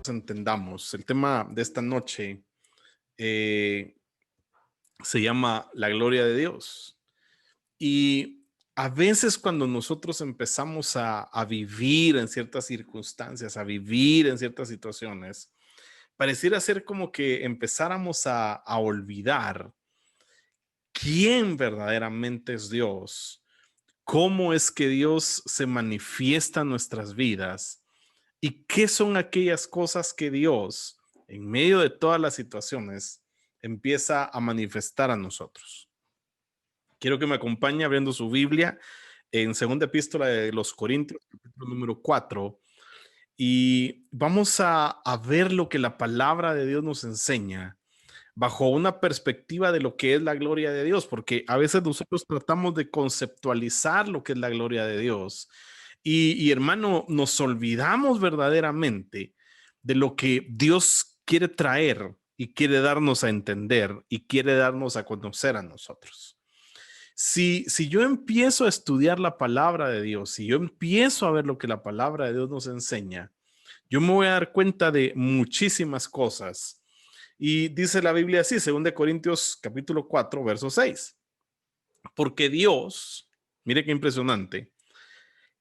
entendamos. El tema de esta noche eh, se llama la gloria de Dios. Y a veces cuando nosotros empezamos a vivir en ciertas circunstancias, a vivir en ciertas situaciones, pareciera ser como que empezáramos a olvidar quién verdaderamente es Dios, cómo es que Dios se manifiesta en nuestras vidas y qué son aquellas cosas que Dios, en medio de todas las situaciones, empieza a manifestar a nosotros. Quiero que me acompañe abriendo su Biblia en segunda epístola de los Corintios, capítulo número 4, y vamos a ver lo que la palabra de Dios nos enseña bajo una perspectiva de lo que es la gloria de Dios, porque a veces nosotros tratamos de conceptualizar lo que es la gloria de Dios y hermano, nos olvidamos verdaderamente de lo que Dios quiere traer y quiere darnos a entender y quiere darnos a conocer a nosotros. Si yo empiezo a estudiar la palabra de Dios, si yo empiezo a ver lo que la palabra de Dios nos enseña, yo me voy a dar cuenta de muchísimas cosas. Y dice la Biblia así, 2 Corintios capítulo 4, verso 6. Porque Dios, mire qué impresionante,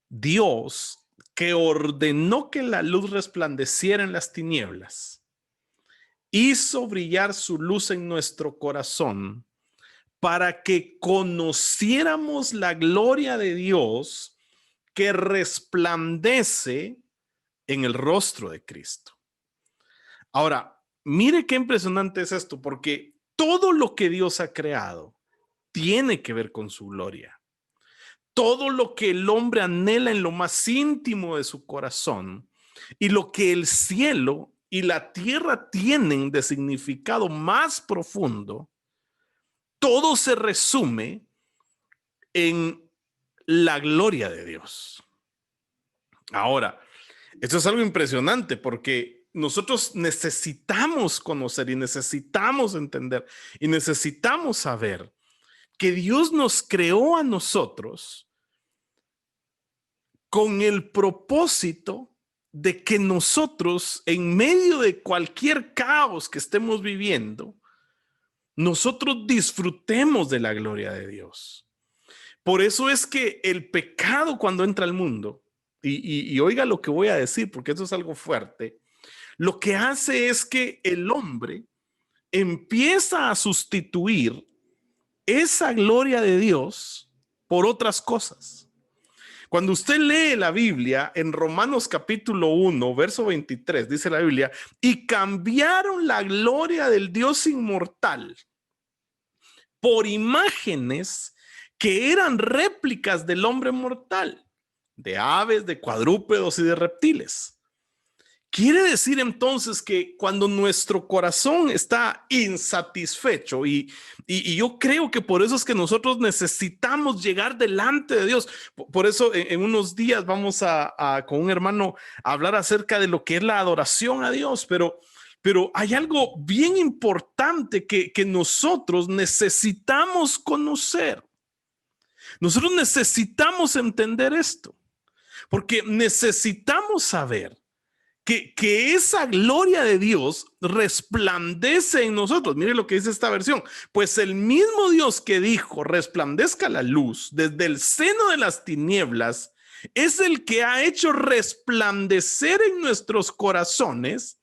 Dios que ordenó que la luz resplandeciera en las tinieblas, hizo brillar su luz en nuestro corazón para que conociéramos la gloria de Dios que resplandece en el rostro de Cristo. Ahora, mire qué impresionante es esto, porque todo lo que Dios ha creado tiene que ver con su gloria. Todo lo que el hombre anhela en lo más íntimo de su corazón y lo que el cielo y la tierra tienen de significado más profundo, todo se resume en la gloria de Dios. Ahora, esto es algo impresionante porque nosotros necesitamos conocer y necesitamos entender y necesitamos saber que Dios nos creó a nosotros con el propósito de que nosotros, en medio de cualquier caos que estemos viviendo, nosotros disfrutemos de la gloria de Dios. Por eso es que el pecado cuando entra al mundo, y oiga lo que voy a decir, porque eso es algo fuerte, lo que hace es que el hombre empieza a sustituir esa gloria de Dios por otras cosas. Cuando usted lee la Biblia en Romanos capítulo 1, verso 23, dice la Biblia, y cambiaron la gloria del Dios inmortal por imágenes que eran réplicas del hombre mortal, de aves, de cuadrúpedos y de reptiles. Quiere decir entonces que cuando nuestro corazón está insatisfecho y yo creo que por eso es que nosotros necesitamos llegar delante de Dios. Por eso en unos días vamos con un hermano a hablar acerca de lo que es la adoración a Dios, pero hay algo bien importante que nosotros necesitamos conocer. Nosotros necesitamos entender esto, porque necesitamos saber que esa gloria de Dios resplandece en nosotros. Mire lo que dice esta versión. Pues el mismo Dios que dijo, resplandezca la luz desde el seno de las tinieblas, es el que ha hecho resplandecer en nuestros corazones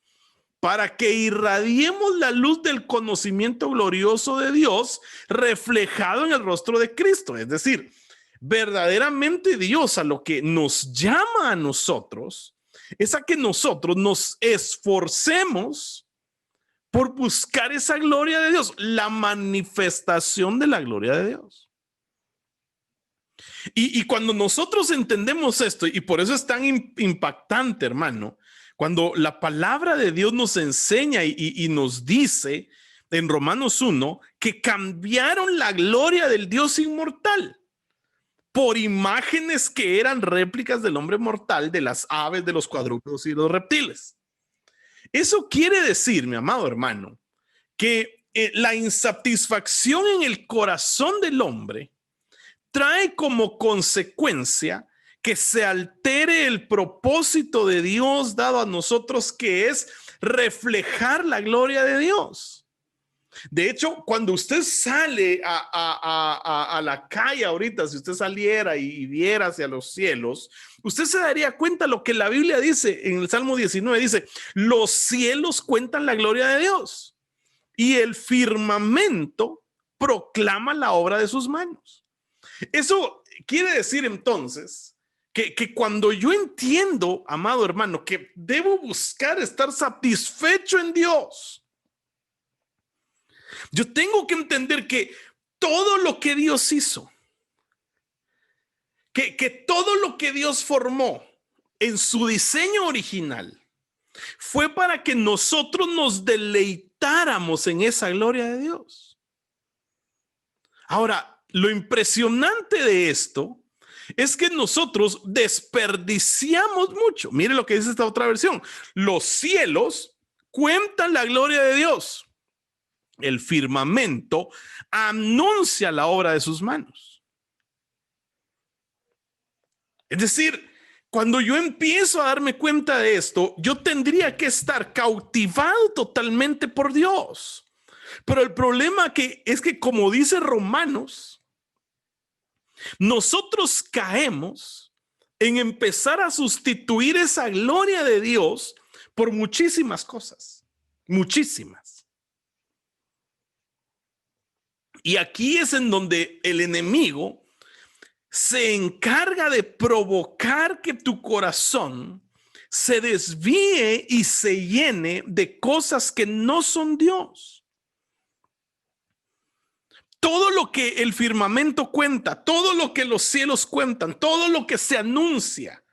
para que irradiemos la luz del conocimiento glorioso de Dios reflejado en el rostro de Cristo. Es decir, verdaderamente Dios a lo que nos llama a nosotros es a que nosotros nos esforcemos por buscar esa gloria de Dios, la manifestación de la gloria de Dios. Y cuando nosotros entendemos esto, y por eso es tan impactante, hermano, cuando la palabra de Dios nos enseña y nos dice en Romanos 1 que cambiaron la gloria del Dios inmortal por imágenes que eran réplicas del hombre mortal, de las aves, de los cuadrúpedos y los reptiles. Eso quiere decir, mi amado hermano, que la insatisfacción en el corazón del hombre trae como consecuencia que se altere el propósito de Dios dado a nosotros, que es reflejar la gloria de Dios. De hecho, cuando usted sale a la calle ahorita, si usted saliera y viera hacia los cielos, usted se daría cuenta lo que la Biblia dice en el Salmo 19, dice, los cielos cuentan la gloria de Dios y el firmamento proclama la obra de sus manos. Eso quiere decir entonces que cuando yo entiendo, amado hermano, que debo buscar estar satisfecho en Dios, yo tengo que entender que todo lo que Dios hizo, que todo lo que Dios formó en su diseño original, fue para que nosotros nos deleitáramos en esa gloria de Dios. Ahora, lo impresionante de esto es que nosotros desperdiciamos mucho. Mire lo que dice esta otra versión. Los cielos cuentan la gloria de Dios. El firmamento anuncia la obra de sus manos. Es decir, cuando yo empiezo a darme cuenta de esto, yo tendría que estar cautivado totalmente por Dios. Pero el problema es que, como dice Romanos, nosotros caemos en empezar a sustituir esa gloria de Dios por muchísimas cosas, muchísimas. Y aquí es en donde el enemigo se encarga de provocar que tu corazón se desvíe y se llene de cosas que no son Dios. Todo lo que el firmamento cuenta, todo lo que los cielos cuentan, todo lo que se anuncia,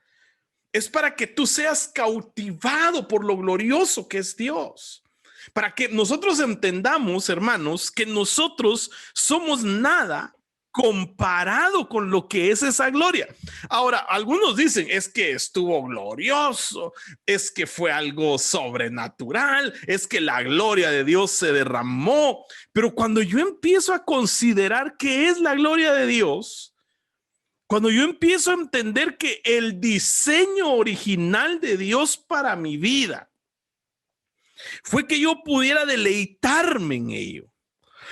es para que tú seas cautivado por lo glorioso que es Dios. Para que nosotros entendamos, hermanos, que nosotros somos nada comparado con lo que es esa gloria. Ahora, algunos dicen, es que estuvo glorioso, es que fue algo sobrenatural, es que la gloria de Dios se derramó. Pero cuando yo empiezo a considerar qué es la gloria de Dios, cuando yo empiezo a entender que el diseño original de Dios para mi vida fue que yo pudiera deleitarme en ello.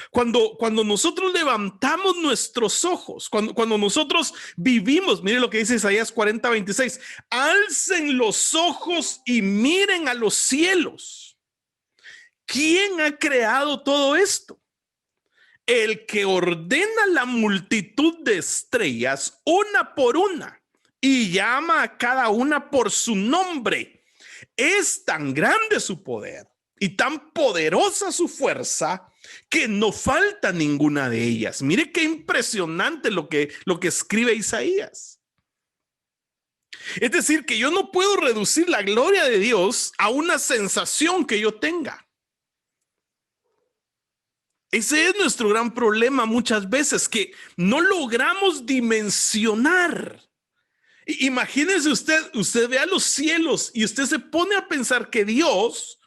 Cuando nosotros levantamos nuestros ojos, cuando nosotros vivimos, mire lo que dice Isaías 40:26, alcen los ojos y miren a los cielos. ¿Quién ha creado todo esto? El que ordena la multitud de estrellas una por una y llama a cada una por su nombre. Es tan grande su poder y tan poderosa su fuerza que no falta ninguna de ellas. Mire qué impresionante lo que escribe Isaías. Es decir, que yo no puedo reducir la gloria de Dios a una sensación que yo tenga. Ese es nuestro gran problema muchas veces, que no logramos dimensionar. Imagínese usted ve a los cielos y usted se pone a pensar que Dios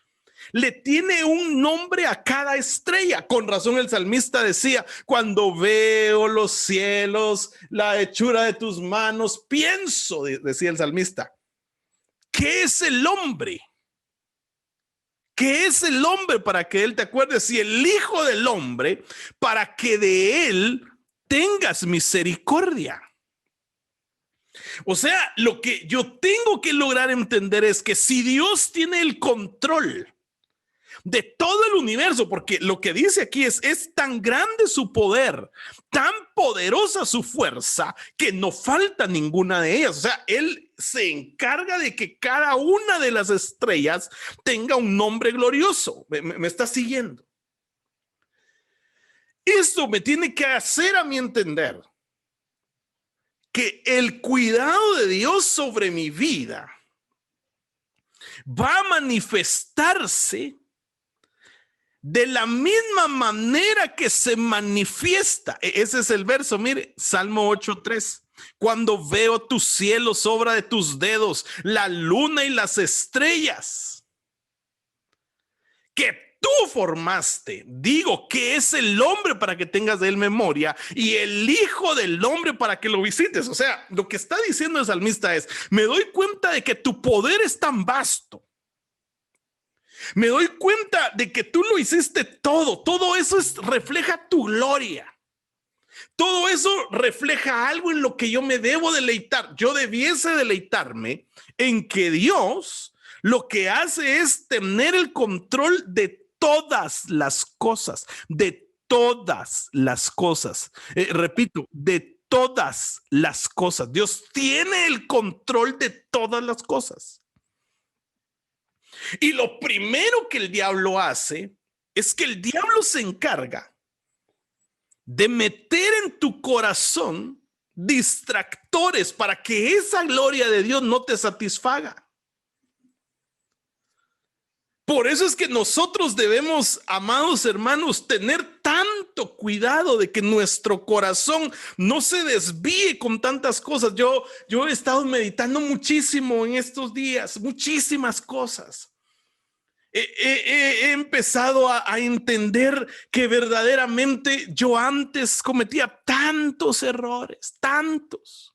le tiene un nombre a cada estrella. Con razón el salmista decía, cuando veo los cielos, la hechura de tus manos, pienso, decía el salmista, ¿qué es el hombre? ¿Qué es el hombre para que él te acuerdes? Y el Hijo del Hombre para que de él tengas misericordia. O sea, lo que yo tengo que lograr entender es que si Dios tiene el control de todo el universo, porque lo que dice aquí es tan grande su poder, tan poderosa su fuerza, que no falta ninguna de ellas. O sea, él se encarga de que cada una de las estrellas tenga un nombre glorioso. ¿Me está siguiendo? Esto me tiene que hacer a mí entender que el cuidado de Dios sobre mi vida va a manifestarse de la misma manera que se manifiesta. Ese es el verso, mire, Salmo 8:3. Cuando veo tus cielos, obra de tus dedos, la luna y las estrellas, que tú formaste, digo que es el hombre para que tengas de él memoria y el hijo del hombre para que lo visites. O sea, lo que está diciendo el salmista es, me doy cuenta de que tu poder es tan vasto. Me doy cuenta de que tú lo hiciste todo. Todo eso refleja tu gloria. Todo eso refleja algo en lo que yo me debo deleitar. Yo debiese deleitarme en que Dios lo que hace es tener el control de todas las cosas, de todas las cosas. Repito, de todas las cosas. Dios tiene el control de todas las cosas. Y lo primero que el diablo hace es que el diablo se encarga de meter en tu corazón distractores para que esa gloria de Dios no te satisfaga. Por eso es que nosotros debemos, amados hermanos, tener tanto cuidado de que nuestro corazón no se desvíe con tantas cosas. Yo he estado meditando muchísimo en estos días, muchísimas cosas. He empezado a entender que verdaderamente yo antes cometía tantos errores, tantos.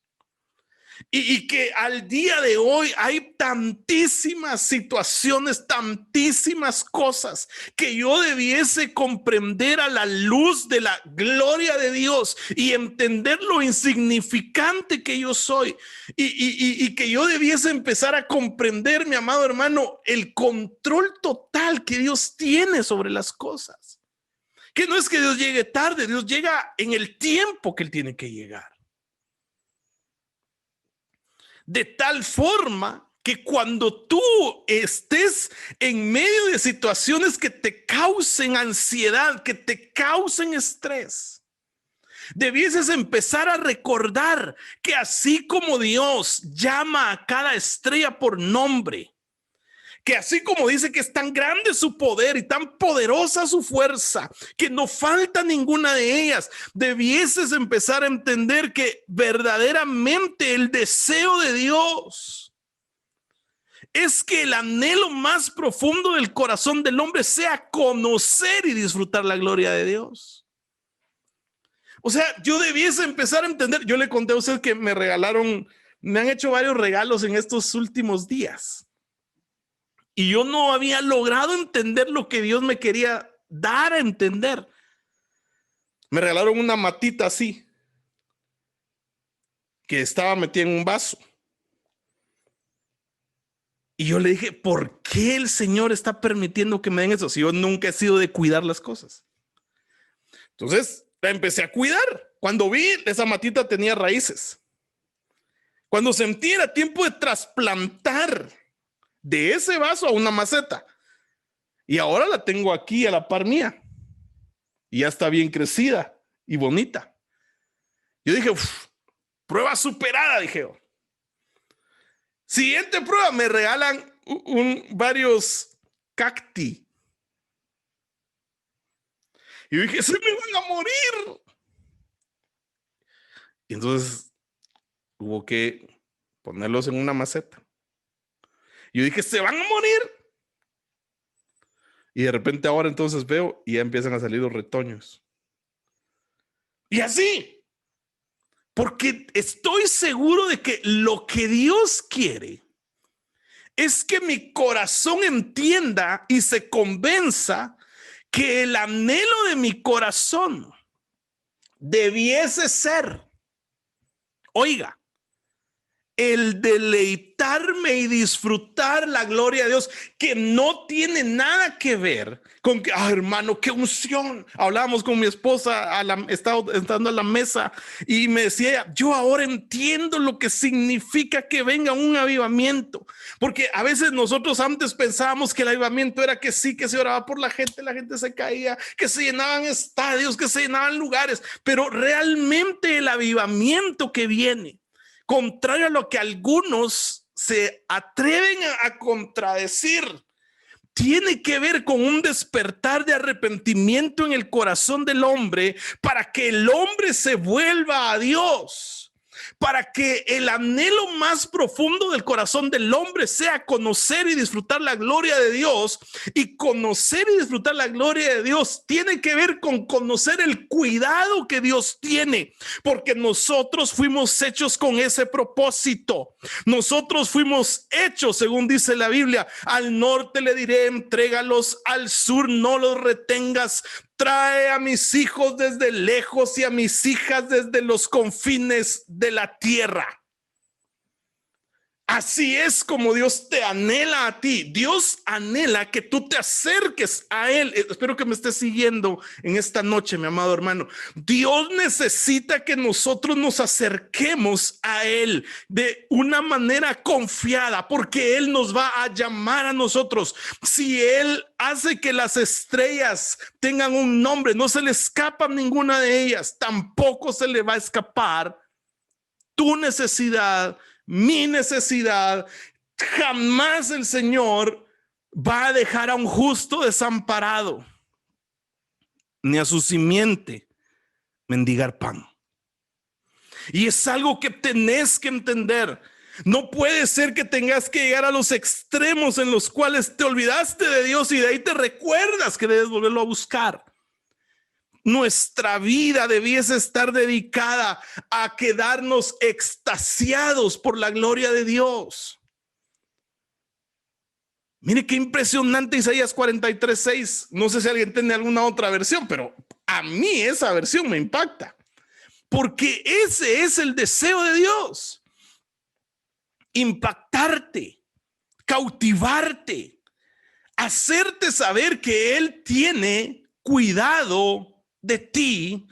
Y que al día de hoy hay tantísimas situaciones, tantísimas cosas que yo debiese comprender a la luz de la gloria de Dios y entender lo insignificante que yo soy y que yo debiese empezar a comprender, mi amado hermano, el control total que Dios tiene sobre las cosas. Que no es que Dios llegue tarde, Dios llega en el tiempo que Él tiene que llegar. De tal forma que cuando tú estés en medio de situaciones que te causen ansiedad, que te causen estrés, debieses empezar a recordar que así como Dios llama a cada estrella por nombre, que así como dice que es tan grande su poder y tan poderosa su fuerza, que no falta ninguna de ellas, debieses empezar a entender que verdaderamente el deseo de Dios es que el anhelo más profundo del corazón del hombre sea conocer y disfrutar la gloria de Dios. O sea, yo debiese empezar a entender. Yo le conté a usted que me han hecho varios regalos en estos últimos días. Y yo no había logrado entender lo que Dios me quería dar a entender. Me regalaron una matita así, que estaba metida en un vaso. Y yo le dije, ¿por qué el Señor está permitiendo que me den eso? Si yo nunca he sido de cuidar las cosas. Entonces, la empecé a cuidar. Cuando vi, esa matita tenía raíces. Cuando sentí era tiempo de trasplantar de ese vaso a una maceta. Y ahora la tengo aquí a la par mía. Y ya está bien crecida y bonita. Yo dije, prueba superada, dije yo. Siguiente prueba, me regalan varios cacti. Y yo dije, se me van a morir. Y entonces hubo que ponerlos en una maceta. Y yo dije, se van a morir. Y de repente ahora entonces veo y ya empiezan a salir los retoños. Y así. Porque estoy seguro de que lo que Dios quiere es que mi corazón entienda y se convenza que el anhelo de mi corazón debiese ser, oiga, el deleitarme y disfrutar la gloria de Dios, que no tiene nada que ver con que, hermano, qué unción. Hablábamos con mi esposa, estando a la mesa, y me decía, yo ahora entiendo lo que significa que venga un avivamiento, porque a veces nosotros antes pensábamos que el avivamiento era que sí, que se oraba por la gente se caía, que se llenaban estadios, que se llenaban lugares, pero realmente el avivamiento que viene, contrario a lo que algunos se atreven a contradecir, tiene que ver con un despertar de arrepentimiento en el corazón del hombre para que el hombre se vuelva a Dios. para que el anhelo más profundo del corazón del hombre sea conocer y disfrutar la gloria de Dios. Y conocer y disfrutar la gloria de Dios tiene que ver con conocer el cuidado que Dios tiene, porque nosotros fuimos hechos con ese propósito. Nosotros fuimos hechos, según dice la Biblia: al norte le diré, entrégalos; al sur no los retengas. Trae a mis hijos desde lejos y a mis hijas desde los confines de la tierra. Así es como Dios te anhela a ti. Dios anhela que tú te acerques a Él. Espero que me estés siguiendo en esta noche, mi amado hermano. Dios necesita que nosotros nos acerquemos a Él de una manera confiada, porque Él nos va a llamar a nosotros. Si Él hace que las estrellas tengan un nombre, no se le escapa ninguna de ellas, tampoco se le va a escapar tu necesidad, mi necesidad. Jamás el Señor va a dejar a un justo desamparado, ni a su simiente mendigar pan. Y es algo que tenés que entender. No puede ser que tengas que llegar a los extremos en los cuales te olvidaste de Dios y de ahí te recuerdas que debes volverlo a buscar. Nuestra vida debiese estar dedicada a quedarnos extasiados por la gloria de Dios. Mire qué impresionante Isaías 43:6. No sé si alguien tiene alguna otra versión, pero a mí esa versión me impacta, porque ese es el deseo de Dios: impactarte, cautivarte, hacerte saber que Él tiene cuidado de ti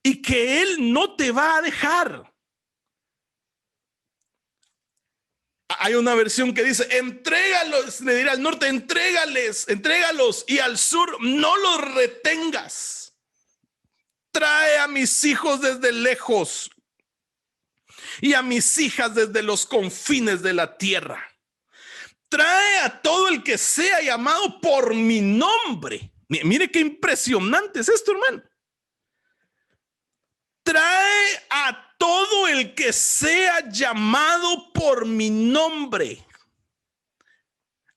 y que Él no te va a dejar. Hay una versión que dice: entrégalos, le dirá al norte, entrégalos, y al sur no los retengas. Trae a mis hijos desde lejos y a mis hijas desde los confines de la tierra. Trae a todo el que sea llamado por mi nombre. Mire qué impresionante es esto, hermano. Trae a todo el que sea llamado por mi nombre,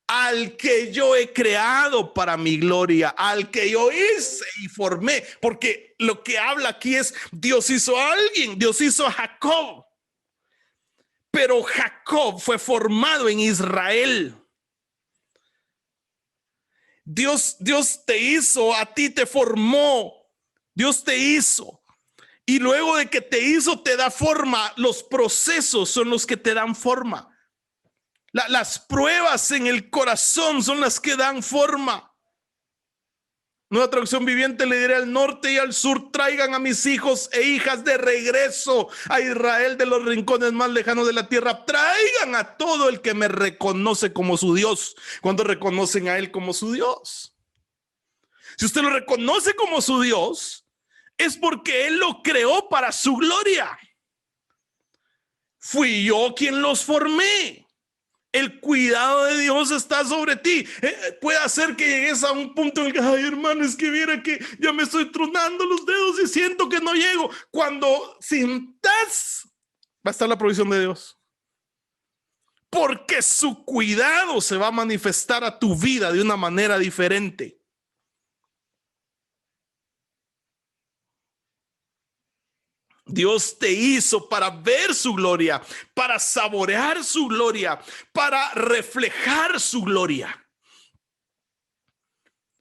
al que yo he creado para mi gloria, al que yo hice y formé. Porque lo que habla aquí es: Dios hizo a alguien, Dios hizo a Jacob, pero Jacob fue formado en Israel. Dios te hizo, a ti te formó, Dios te hizo. Y luego de que te hizo, te da forma. Los procesos son los que te dan forma. Las pruebas en el corazón son las que dan forma. Nueva Traducción Viviente le diré: al norte y al sur traigan a mis hijos e hijas de regreso a Israel de los rincones más lejanos de la tierra. Traigan a todo el que me reconoce como su Dios. ¿Cuándo reconocen a Él como su Dios? Si usted lo reconoce como su Dios, es porque Él lo creó para su gloria. Fui yo quien los formé. El cuidado de Dios está sobre ti. Puede hacer que llegues a un punto en el que: ay, hermano, es que viera que ya me estoy tronando los dedos y siento que no llego. Cuando sintas, va a estar la provisión de Dios, porque su cuidado se va a manifestar a tu vida de una manera diferente. Dios te hizo para ver su gloria, para saborear su gloria, para reflejar su gloria.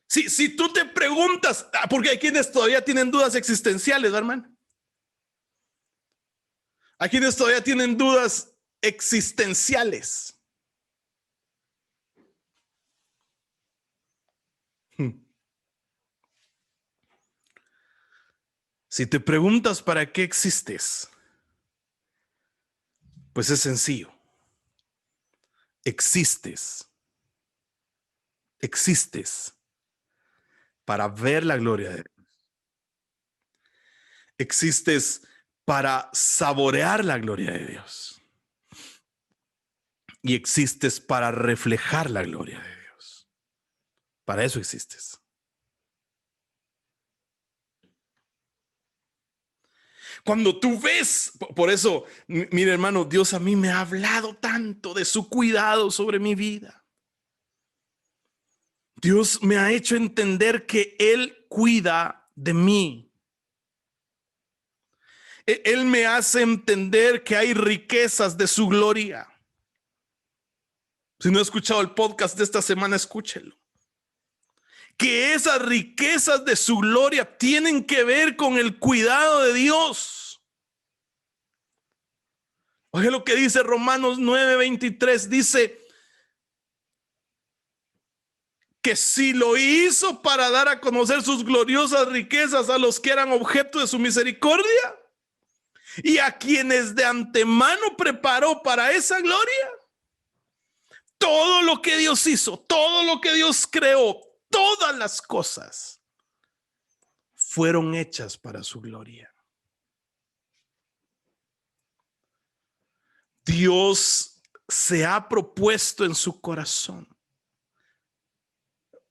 Si tú te preguntas, porque hay quienes todavía tienen dudas existenciales, hermano. Hay quienes todavía tienen dudas existenciales. Si te preguntas para qué existes, pues es sencillo. Existes para ver la gloria de Dios. Existes para saborear la gloria de Dios. Y existes para reflejar la gloria de Dios. Para eso existes. Cuando tú ves, por eso, mire hermano, Dios a mí me ha hablado tanto de su cuidado sobre mi vida. Dios me ha hecho entender que Él cuida de mí. Él me hace entender que hay riquezas de su gloria. Si no ha escuchado el podcast de esta semana, escúchelo. Que esas riquezas de su gloria tienen que ver con el cuidado de Dios. Oye lo que dice Romanos 9:23, dice que si lo hizo para dar a conocer sus gloriosas riquezas a los que eran objeto de su misericordia y a quienes de antemano preparó para esa gloria, todo lo que Dios hizo, todo lo que Dios creó, todas las cosas fueron hechas para su gloria. Dios se ha propuesto en su corazón.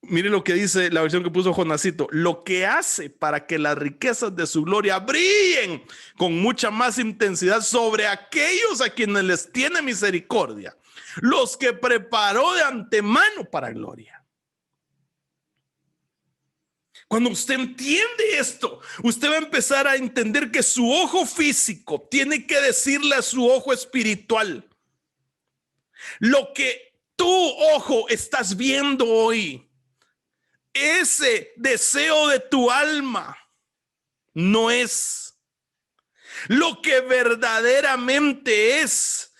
Mire lo que dice la versión que puso Jonasito: lo que hace para que las riquezas de su gloria brillen con mucha más intensidad sobre aquellos a quienes les tiene misericordia, los que preparó de antemano para gloria. Cuando usted entiende esto, usted va a empezar a entender que su ojo físico tiene que decirle a su ojo espiritual: lo que tu ojo estás viendo hoy, ese deseo de tu alma, no es lo que verdaderamente es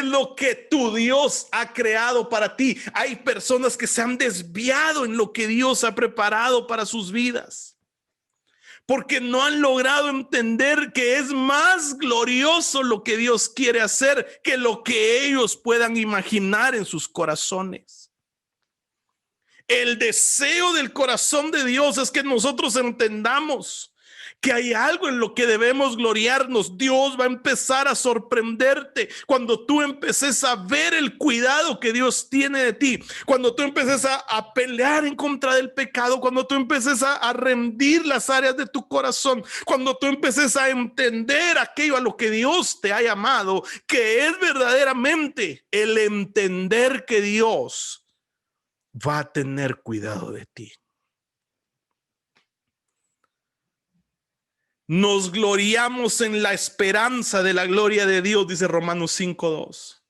lo que tu Dios ha creado para ti. Hay personas que se han desviado en lo que Dios ha preparado para sus vidas, porque no han logrado entender que es más glorioso lo que Dios quiere hacer que lo que ellos puedan imaginar en sus corazones. El deseo del corazón de Dios es que nosotros entendamos que hay algo en lo que debemos gloriarnos. Dios va a empezar a sorprenderte cuando tú empeces a ver el cuidado que Dios tiene de ti, cuando tú empeces a pelear en contra del pecado, cuando tú empeces a rendir las áreas de tu corazón, cuando tú empeces a entender aquello a lo que Dios te ha llamado, que es verdaderamente el entender que Dios va a tener cuidado de ti. Nos gloriamos en la esperanza de la gloria de Dios, dice Romanos 5:2.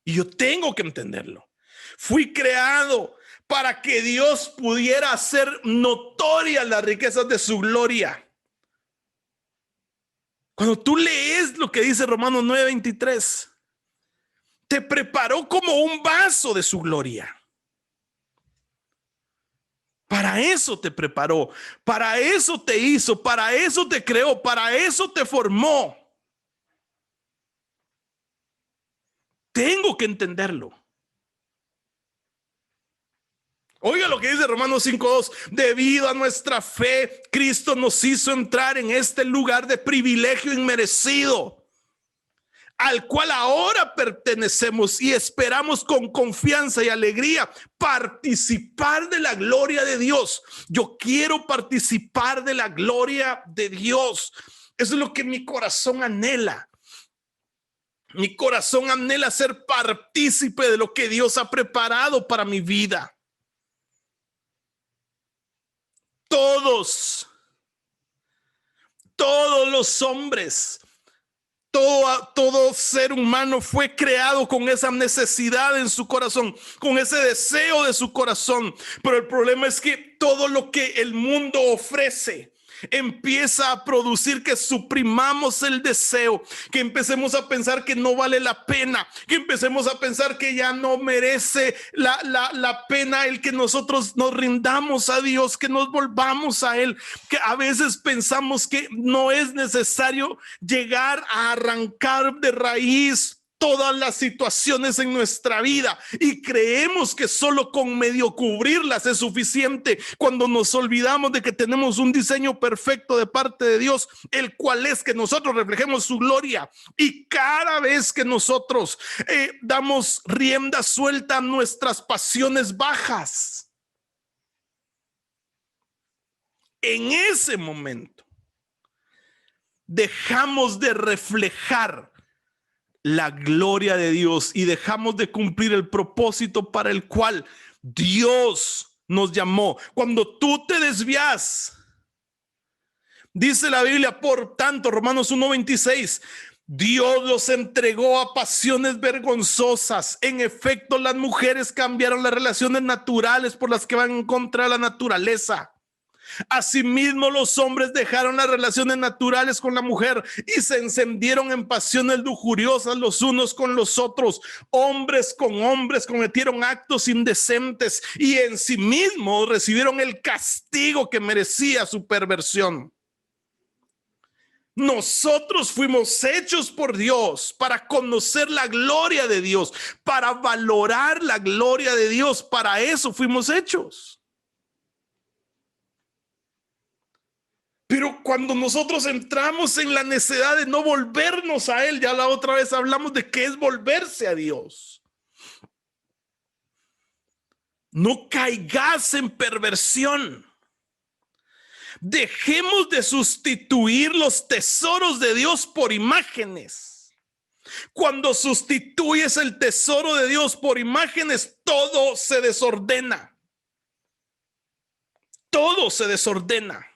Y yo tengo que entenderlo. Fui creado para que Dios pudiera hacer notorias las riquezas de su gloria. Cuando tú lees lo que dice Romanos 9:23, te preparó como un vaso de su gloria. Para eso te preparó, para eso te hizo, para eso te creó, para eso te formó. Tengo que entenderlo. Oiga lo que dice Romanos 5:2: debido a nuestra fe, Cristo nos hizo entrar en este lugar de privilegio inmerecido, al cual ahora pertenecemos y esperamos con confianza y alegría participar de la gloria de Dios. Yo quiero participar de la gloria de Dios. Eso es lo que mi corazón anhela. Mi corazón anhela ser partícipe de lo que Dios ha preparado para mi vida. Todos los hombres, todo ser humano fue creado con esa necesidad en su corazón, con ese deseo de su corazón. Pero el problema es que todo lo que el mundo ofrece empieza a producir que suprimamos el deseo, que empecemos a pensar que no vale la pena, que empecemos a pensar que ya no merece la pena el que nosotros nos rindamos a Dios, que nos volvamos a Él, que a veces pensamos que no es necesario llegar a arrancar de raíz todas las situaciones en nuestra vida y creemos que solo con medio cubrirlas es suficiente, cuando nos olvidamos de que tenemos un diseño perfecto de parte de Dios, el cual es que nosotros reflejemos su gloria. Y cada vez que nosotros damos rienda suelta a nuestras pasiones bajas, en ese momento dejamos de reflejar la gloria de Dios y dejamos de cumplir el propósito para el cual Dios nos llamó. Cuando tú te desvías, dice la Biblia, por tanto, Romanos 1:26, Dios los entregó a pasiones vergonzosas. En efecto, las mujeres cambiaron las relaciones naturales por las que van en contra de la naturaleza. Asimismo, los hombres dejaron las relaciones naturales con la mujer y se encendieron en pasiones lujuriosas los unos con los otros. Hombres con hombres cometieron actos indecentes y en sí mismos recibieron el castigo que merecía su perversión. Nosotros fuimos hechos por Dios para conocer la gloria de Dios, para valorar la gloria de Dios. Para eso fuimos hechos. Pero cuando nosotros entramos en la necesidad de no volvernos a Él, ya la otra vez hablamos de qué es volverse a Dios. No caigas en perversión. Dejemos de sustituir los tesoros de Dios por imágenes. Cuando sustituyes el tesoro de Dios por imágenes, todo se desordena. Todo se desordena.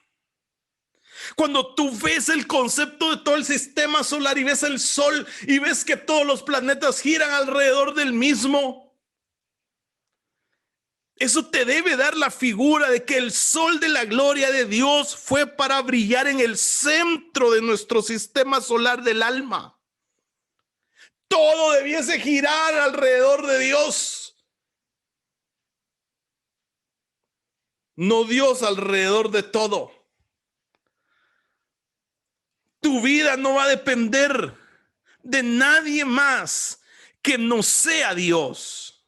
Cuando tú ves el concepto de todo el sistema solar y ves el sol y ves que todos los planetas giran alrededor del mismo, eso te debe dar la figura de que el sol de la gloria de Dios fue para brillar en el centro de nuestro sistema solar del alma. Todo debiese girar alrededor de Dios, no Dios alrededor de todo. Tu vida no va a depender de nadie más que no sea Dios.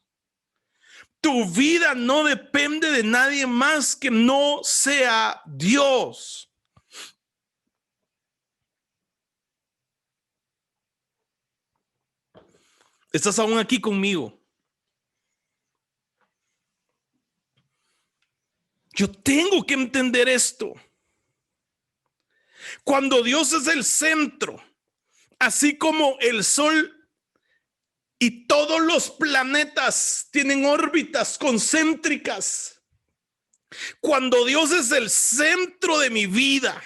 Tu vida no depende de nadie más que no sea Dios. ¿Estás aún aquí conmigo? Yo tengo que entender esto. Cuando Dios es el centro, así como el sol y todos los planetas tienen órbitas concéntricas, cuando Dios es el centro de mi vida,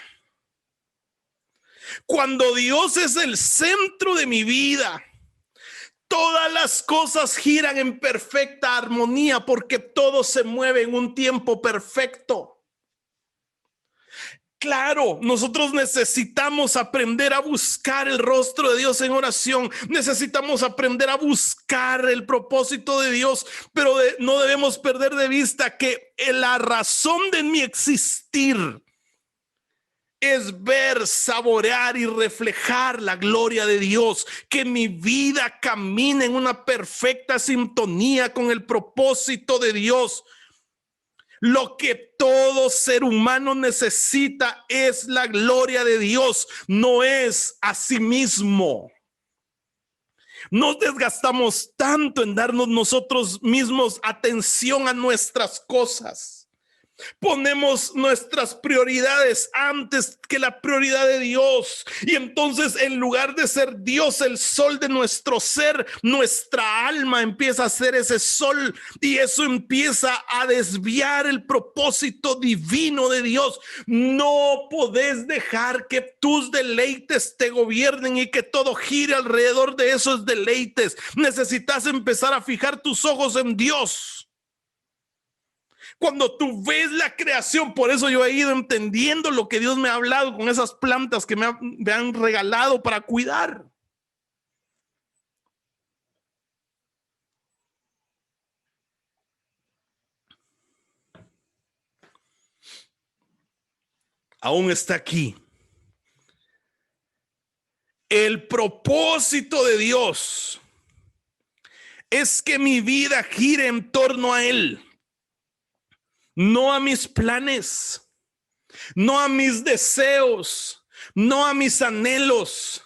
cuando Dios es el centro de mi vida, todas las cosas giran en perfecta armonía porque todo se mueve en un tiempo perfecto. Claro, nosotros necesitamos aprender a buscar el rostro de Dios en oración. Necesitamos aprender a buscar el propósito de Dios, pero no debemos perder de vista que la razón de mi existir es ver, saborear y reflejar la gloria de Dios, que mi vida camine en una perfecta sintonía con el propósito de Dios. Lo que todo ser humano necesita es la gloria de Dios, no es a sí mismo. Nos desgastamos tanto en darnos nosotros mismos atención a nuestras cosas. Ponemos nuestras prioridades antes que la prioridad de Dios. Y entonces, en lugar de ser Dios el sol de nuestro ser, nuestra alma empieza a ser ese sol. Y eso empieza a desviar el propósito divino de Dios. No podés dejar que tus deleites te gobiernen y que todo gire alrededor de esos deleites. Necesitas empezar a fijar tus ojos en Dios. Cuando tú ves la creación, por eso yo he ido entendiendo lo que Dios me ha hablado con esas plantas que me han regalado para cuidar. Aún está aquí. El propósito de Dios es que mi vida gire en torno a Él. No a mis planes, no a mis deseos, no a mis anhelos.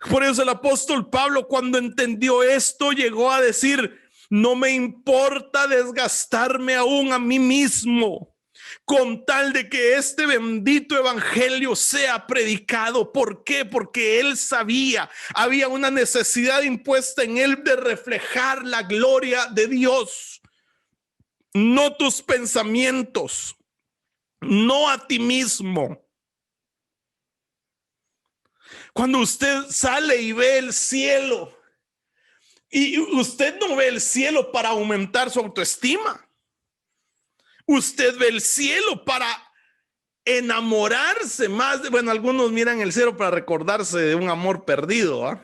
Por eso el apóstol Pablo, cuando entendió esto, llegó a decir: no me importa desgastarme aún a mí mismo con tal de que este bendito evangelio sea predicado. ¿Por qué? Porque él sabía, había una necesidad impuesta en él de reflejar la gloria de Dios, no tus pensamientos, no a ti mismo. Cuando usted sale y ve el cielo, y usted no ve el cielo para aumentar su autoestima, usted ve el cielo para enamorarse más de, bueno, algunos miran el cielo para recordarse de un amor perdido, ¿eh?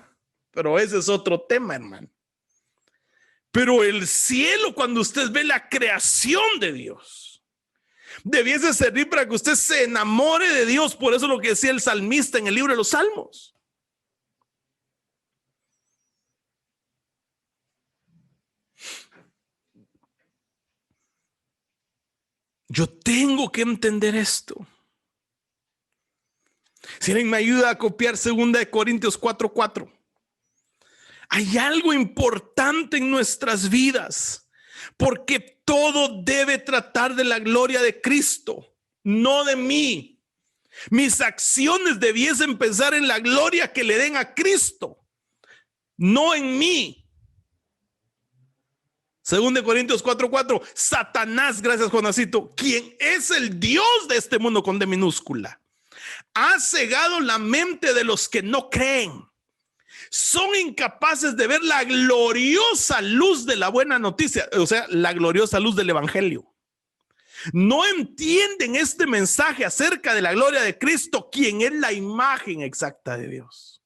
Pero ese es otro tema, hermano. Pero el cielo, cuando usted ve la creación de Dios, debiese servir para que usted se enamore de Dios. Por eso lo que decía el salmista en el libro de los Salmos. Yo tengo que entender esto. Si alguien me ayuda a copiar 2 Corintios 4:4. Hay algo importante en nuestras vidas, porque todo debe tratar de la gloria de Cristo, no de mí. Mis acciones debiesen pensar en la gloria que le den a Cristo, no en mí. 2 Corintios 4:4. Satanás, gracias Jonasito, quien es el Dios de este mundo con D minúscula, ha cegado la mente de los que no creen. Son incapaces de ver la gloriosa luz de la buena noticia, o sea, la gloriosa luz del evangelio. No entienden este mensaje acerca de la gloria de Cristo, quien es la imagen exacta de Dios.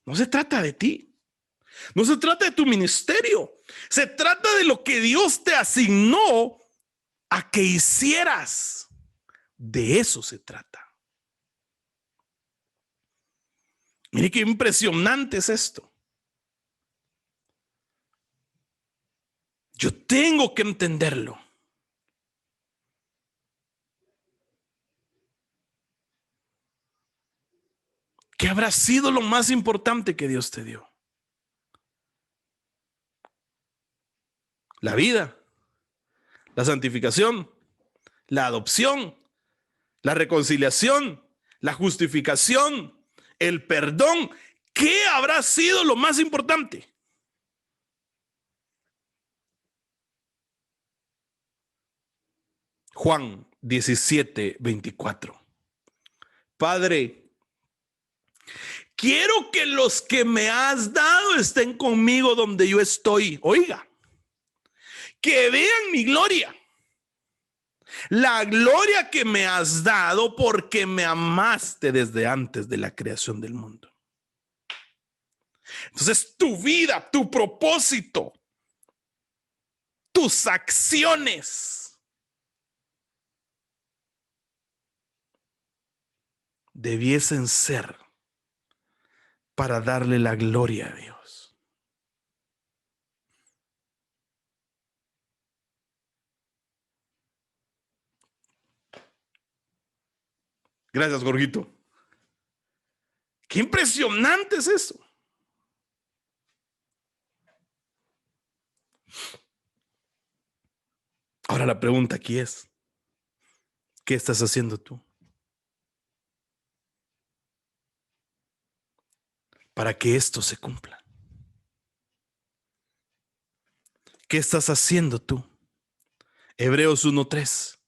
No se trata de ti, no se trata de tu ministerio, se trata de lo que Dios te asignó a que hicieras. De eso se trata. Mire qué impresionante es esto. Yo tengo que entenderlo. ¿Qué habrá sido lo más importante que Dios te dio? La vida, la santificación, la adopción, la reconciliación, la justificación, el perdón. ¿Qué habrá sido lo más importante? Juan 17:24. Padre, quiero que los que me has dado estén conmigo donde yo estoy. Oiga, que vean mi gloria, la gloria que me has dado porque me amaste desde antes de la creación del mundo. Entonces tu vida, tu propósito, tus acciones debiesen ser para darle la gloria a Dios. Gracias, Jorgito. Qué impresionante es eso. Ahora la pregunta aquí es, ¿qué estás haciendo tú para que esto se cumpla? ¿Qué estás haciendo tú? Hebreos 1:3.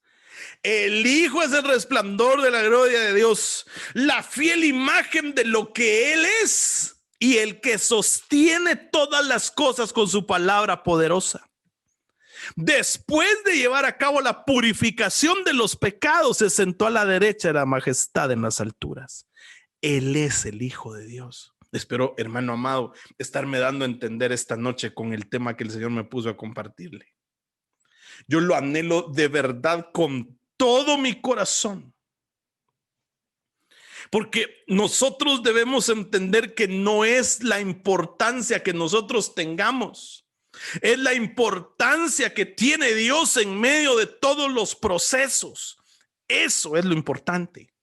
El Hijo es el resplandor de la gloria de Dios, la fiel imagen de lo que Él es y el que sostiene todas las cosas con su palabra poderosa. Después de llevar a cabo la purificación de los pecados, se sentó a la derecha de la majestad en las alturas. Él es el Hijo de Dios. Espero, hermano amado, estarme dando a entender esta noche con el tema que el Señor me puso a compartirle. Yo lo anhelo de verdad con todo mi corazón. Porque nosotros debemos entender que no es la importancia que nosotros tengamos, es la importancia que tiene Dios en medio de todos los procesos. Eso es lo importante.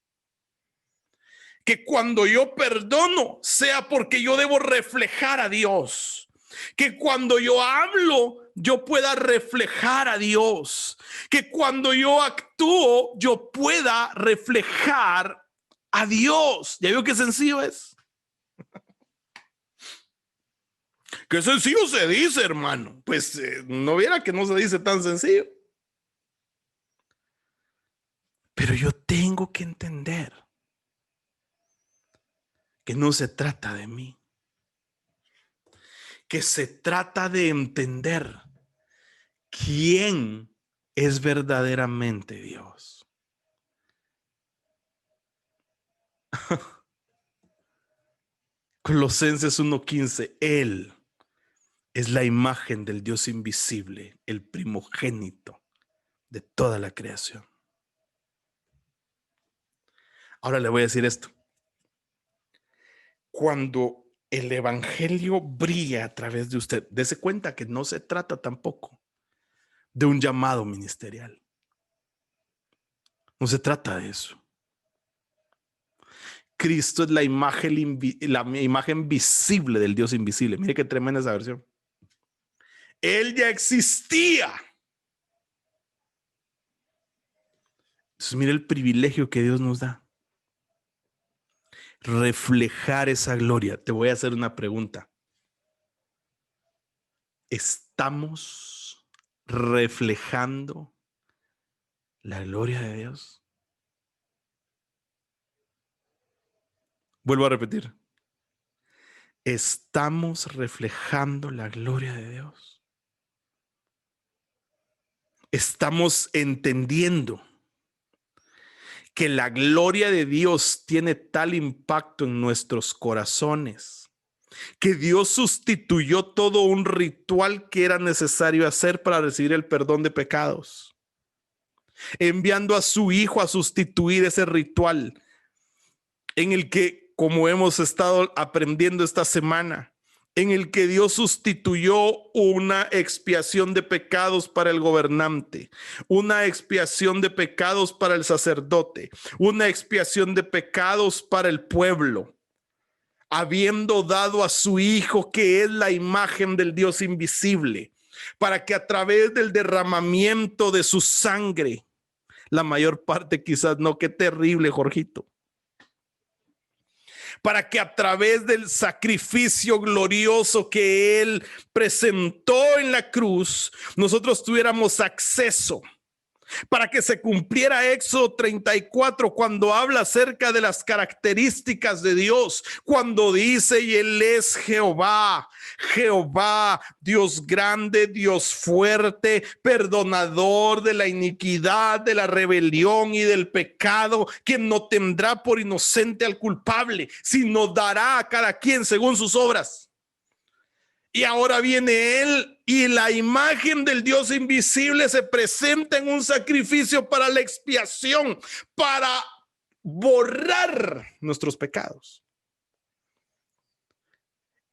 Que cuando yo perdono sea porque yo debo reflejar a Dios. Que cuando yo hablo yo pueda reflejar a Dios, que cuando yo actúo yo pueda reflejar a Dios. ¿Ya vio qué sencillo es? Qué sencillo se dice, hermano. Pues no viera que no se dice tan sencillo. Pero yo tengo que entender que no se trata de mí, que se trata de entender quién es verdaderamente Dios. Colosenses 1:15, Él es la imagen del Dios invisible, el primogénito de toda la creación. Ahora le voy a decir esto. Cuando el evangelio brilla a través de usted, dése cuenta que no se trata tampoco de un llamado ministerial. No se trata de eso. Cristo es la imagen visible del Dios invisible. Mire qué tremenda esa versión. Él ya existía. Entonces, mire el privilegio que Dios nos da. Reflejar esa gloria. Te voy a hacer una pregunta. ¿Estamos reflejando la gloria de Dios? Vuelvo a repetir. ¿Estamos reflejando la gloria de Dios? ¿Estamos entendiendo que la gloria de Dios tiene tal impacto en nuestros corazones que Dios sustituyó todo un ritual que era necesario hacer para recibir el perdón de pecados, enviando a su Hijo a sustituir ese ritual en el que, como hemos estado aprendiendo esta semana, en el que Dios sustituyó una expiación de pecados para el gobernante, una expiación de pecados para el sacerdote, una expiación de pecados para el pueblo, habiendo dado a su Hijo, que es la imagen del Dios invisible, para que a través del derramamiento de su sangre, la mayor parte quizás no, qué terrible, Jorgito, para que a través del sacrificio glorioso que Él presentó en la cruz, nosotros tuviéramos acceso, para que se cumpliera Éxodo 34 cuando habla acerca de las características de Dios, cuando dice: y Él es Jehová, Jehová, Dios grande, Dios fuerte, perdonador de la iniquidad, de la rebelión y del pecado, quien no tendrá por inocente al culpable, sino dará a cada quien según sus obras. Y ahora viene Él y la imagen del Dios invisible se presenta en un sacrificio para la expiación, para borrar nuestros pecados.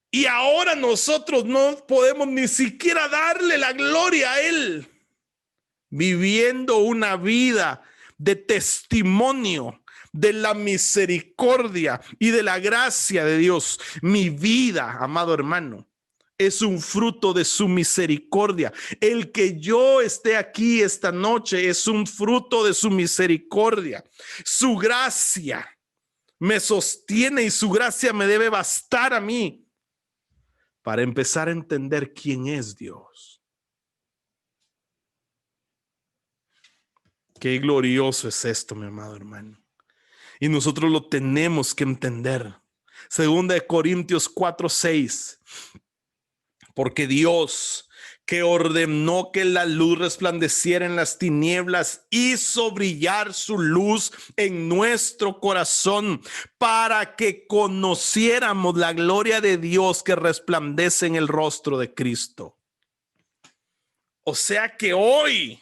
Y ahora nosotros no podemos ni siquiera darle la gloria a Él, viviendo una vida de testimonio de la misericordia y de la gracia de Dios. Mi vida, amado hermano, es un fruto de su misericordia. El que yo esté aquí esta noche es un fruto de su misericordia. Su gracia me sostiene y su gracia me debe bastar a mí para empezar a entender quién es Dios. Qué glorioso es esto, mi amado hermano. Y nosotros lo tenemos que entender. Segunda de Corintios 4:6. Porque Dios, que ordenó que la luz resplandeciera en las tinieblas, hizo brillar su luz en nuestro corazón para que conociéramos la gloria de Dios que resplandece en el rostro de Cristo. O sea que hoy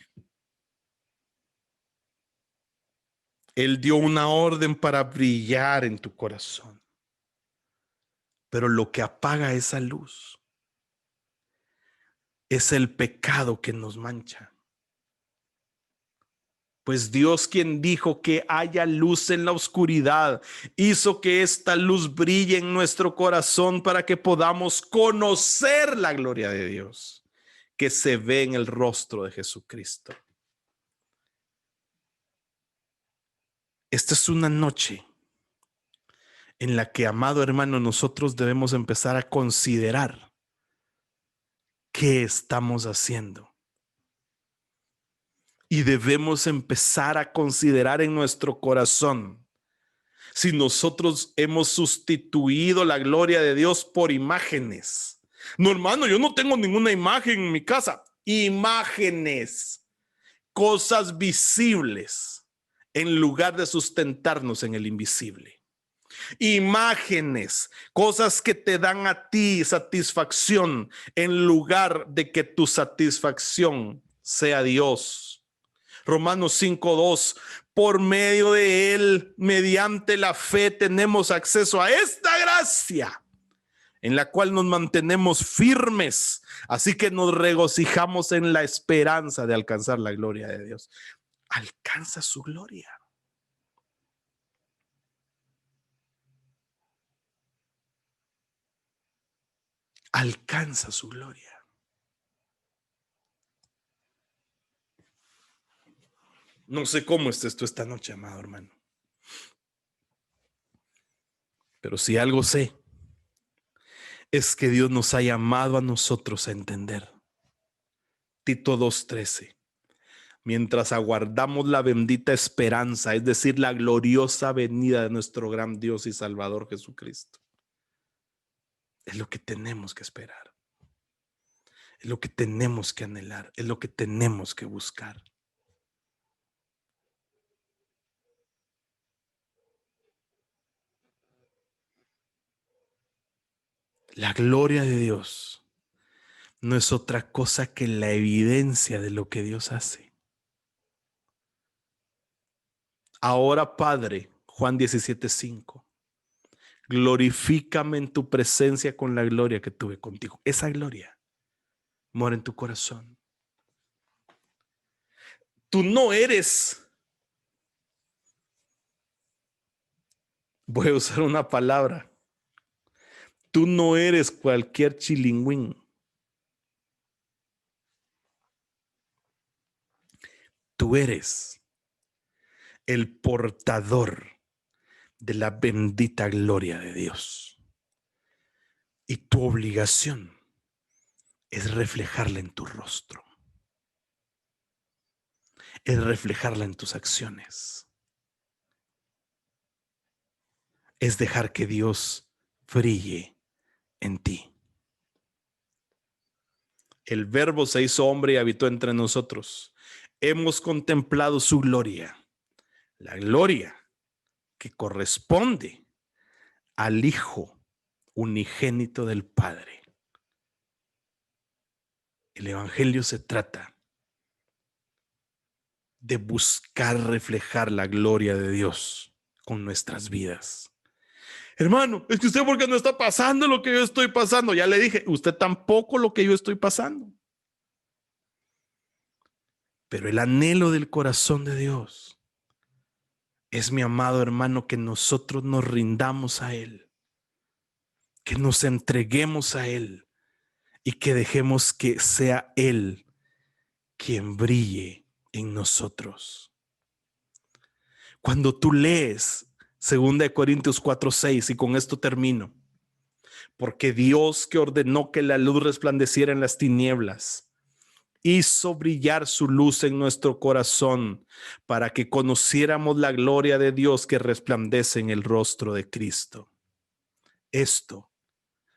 Él dio una orden para brillar en tu corazón. Pero lo que apaga esa luz es el pecado que nos mancha. Pues Dios, quien dijo que haya luz en la oscuridad, hizo que esta luz brille en nuestro corazón para que podamos conocer la gloria de Dios que se ve en el rostro de Jesucristo. Esta es una noche en la que, amado hermano, nosotros debemos empezar a considerar qué estamos haciendo. Y debemos empezar a considerar en nuestro corazón si nosotros hemos sustituido la gloria de Dios por imágenes. No, hermano, yo no tengo ninguna imagen en mi casa. Imágenes, cosas visibles, en lugar de sustentarnos en el invisible. Imágenes, cosas que te dan a ti satisfacción, en lugar de que tu satisfacción sea Dios. Romanos 5:2, por medio de él, mediante la fe, tenemos acceso a esta gracia en la cual nos mantenemos firmes, así que nos regocijamos en la esperanza de alcanzar la gloria de Dios. Alcanza su gloria. Alcanza su gloria. No sé cómo estés tú esta noche, amado hermano, pero si algo sé, es que Dios nos ha llamado a nosotros a entender. Tito 2:13. Mientras aguardamos la bendita esperanza, es decir, la gloriosa venida de nuestro gran Dios y Salvador Jesucristo. Es lo que tenemos que esperar. Es lo que tenemos que anhelar. Es lo que tenemos que buscar. La gloria de Dios no es otra cosa que la evidencia de lo que Dios hace. Ahora, Padre, Juan 17:5, glorifícame en tu presencia con la gloria que tuve contigo. Esa gloria mora en tu corazón. Tú no eres, voy a usar una palabra, tú no eres cualquier chilingüín. Tú eres el portador de la bendita gloria de Dios. Y tu obligación es reflejarla en tu rostro. Es reflejarla en tus acciones. Es dejar que Dios brille en ti. El Verbo se hizo hombre y habitó entre nosotros. Hemos contemplado su gloria, la gloria que corresponde al Hijo unigénito del Padre. El Evangelio se trata de buscar reflejar la gloria de Dios con nuestras vidas. Hermano, es que usted, ¿por qué no está pasando lo que yo estoy pasando? Ya le dije, usted tampoco lo que yo estoy pasando. Pero el anhelo del corazón de Dios es, mi amado hermano, que nosotros nos rindamos a Él, que nos entreguemos a Él y que dejemos que sea Él quien brille en nosotros. Cuando tú lees 2 Corintios 4:6, y con esto termino, porque Dios, que ordenó que la luz resplandeciera en las tinieblas, hizo brillar su luz en nuestro corazón para que conociéramos la gloria de Dios que resplandece en el rostro de Cristo. Esto,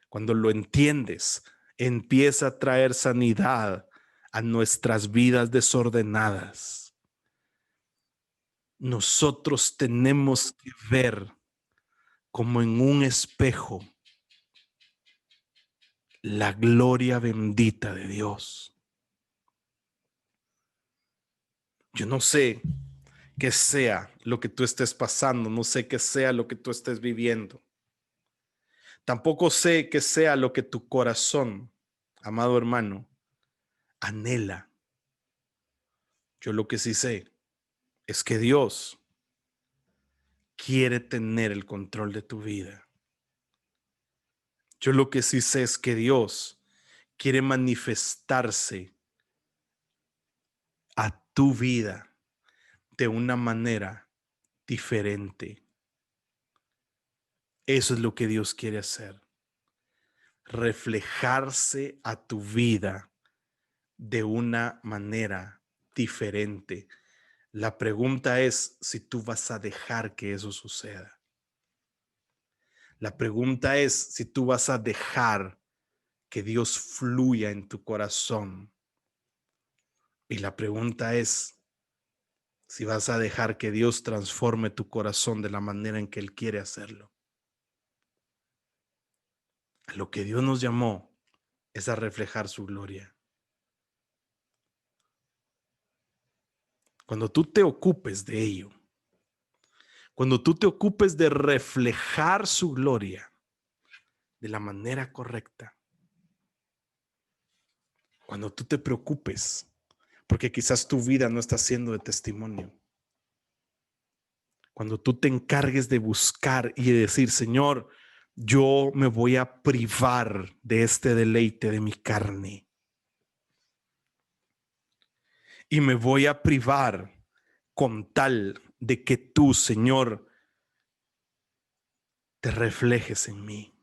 cuando lo entiendes, empieza a traer sanidad a nuestras vidas desordenadas. Nosotros tenemos que ver como en un espejo la gloria bendita de Dios. Yo no sé qué sea lo que tú estés pasando, no sé qué sea lo que tú estés viviendo. Tampoco sé qué sea lo que tu corazón, amado hermano, anhela. Yo lo que sí sé es que Dios quiere tener el control de tu vida. Yo lo que sí sé es que Dios quiere manifestarse a tu vida de una manera diferente. Eso es lo que Dios quiere hacer. Reflejarse a tu vida de una manera diferente. La pregunta es si tú vas a dejar que eso suceda. La pregunta es si tú vas a dejar que Dios fluya en tu corazón. Y la pregunta es si vas a dejar que Dios transforme tu corazón de la manera en que Él quiere hacerlo. A lo que Dios nos llamó es a reflejar su gloria. Cuando tú te ocupes de ello, cuando tú te ocupes de reflejar su gloria de la manera correcta, cuando tú te preocupes, porque quizás tu vida no está siendo de testimonio, cuando tú te encargues de buscar y de decir, Señor, yo me voy a privar de este deleite de mi carne y me voy a privar con tal de que tú, Señor, te reflejes en mí.